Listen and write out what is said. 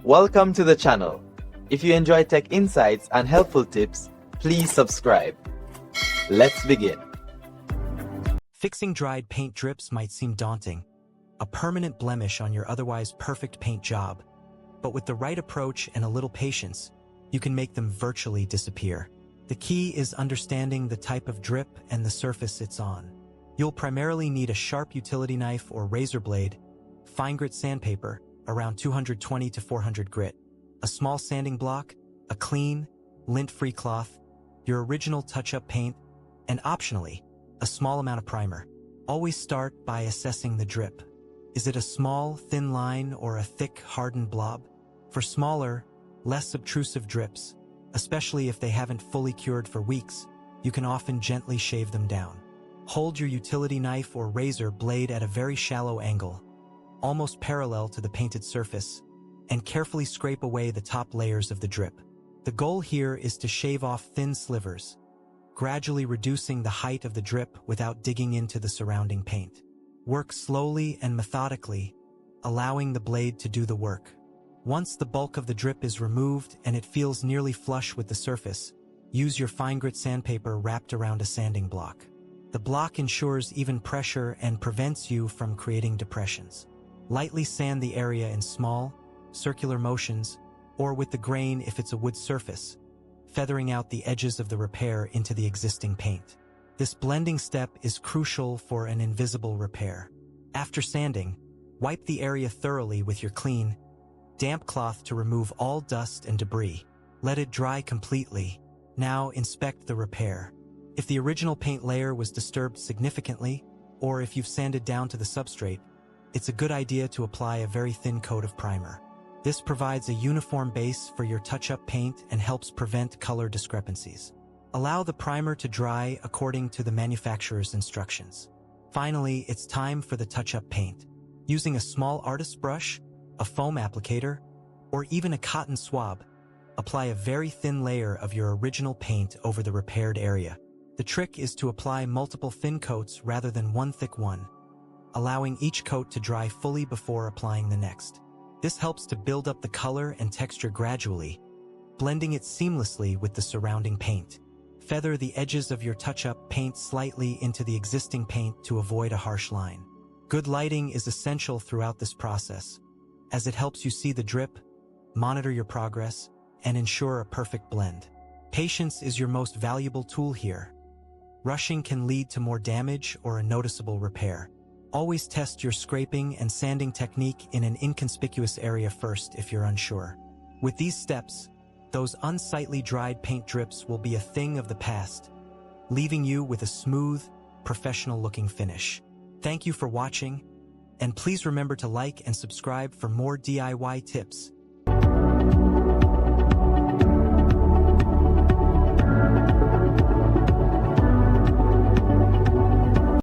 Welcome to the channel. If you enjoy tech insights and helpful tips, please subscribe. Let's begin. Fixing dried paint drips might seem daunting, a permanent blemish on your otherwise perfect paint job. But with the right approach and a little patience, you can make them virtually disappear. The key is understanding the type of drip and the surface it's on. You'll primarily need a sharp utility knife or razor blade, fine grit sandpaper, around 220 to 400 grit, a small sanding block, a clean, lint-free cloth, your original touch-up paint, and optionally, a small amount of primer. Always start by assessing the drip. Is it a small, thin line or a thick, hardened blob? For smaller, less obtrusive drips, especially if they haven't fully cured for weeks, you can often gently shave them down. Hold your utility knife or razor blade at a very shallow angle, almost parallel to the painted surface, and carefully scrape away the top layers of the drip. The goal here is to shave off thin slivers, gradually reducing the height of the drip without digging into the surrounding paint. Work slowly and methodically, allowing the blade to do the work. Once the bulk of the drip is removed and it feels nearly flush with the surface, use your fine grit sandpaper wrapped around a sanding block. The block ensures even pressure and prevents you from creating depressions. Lightly sand the area in small, circular motions, or with the grain if it's a wood surface, feathering out the edges of the repair into the existing paint. This blending step is crucial for an invisible repair. After sanding, wipe the area thoroughly with your clean, damp cloth to remove all dust and debris. Let it dry completely. Now inspect the repair. If the original paint layer was disturbed significantly, or if you've sanded down to the substrate, it's a good idea to apply a very thin coat of primer. This provides a uniform base for your touch-up paint and helps prevent color discrepancies. Allow the primer to dry according to the manufacturer's instructions. Finally, it's time for the touch-up paint. Using a small artist's brush, a foam applicator, or even a cotton swab, apply a very thin layer of your original paint over the repaired area. The trick is to apply multiple thin coats rather than one thick one, allowing each coat to dry fully before applying the next. This helps to build up the color and texture gradually, blending it seamlessly with the surrounding paint. Feather the edges of your touch-up paint slightly into the existing paint to avoid a harsh line. Good lighting is essential throughout this process, as it helps you see the drip, monitor your progress, and ensure a perfect blend. Patience is your most valuable tool here. Rushing can lead to more damage or a noticeable repair. Always test your scraping and sanding technique in an inconspicuous area first if you're unsure. With these steps, those unsightly dried paint drips will be a thing of the past, leaving you with a smooth, professional-looking finish. Thank you for watching, and please remember to like and subscribe for more DIY tips.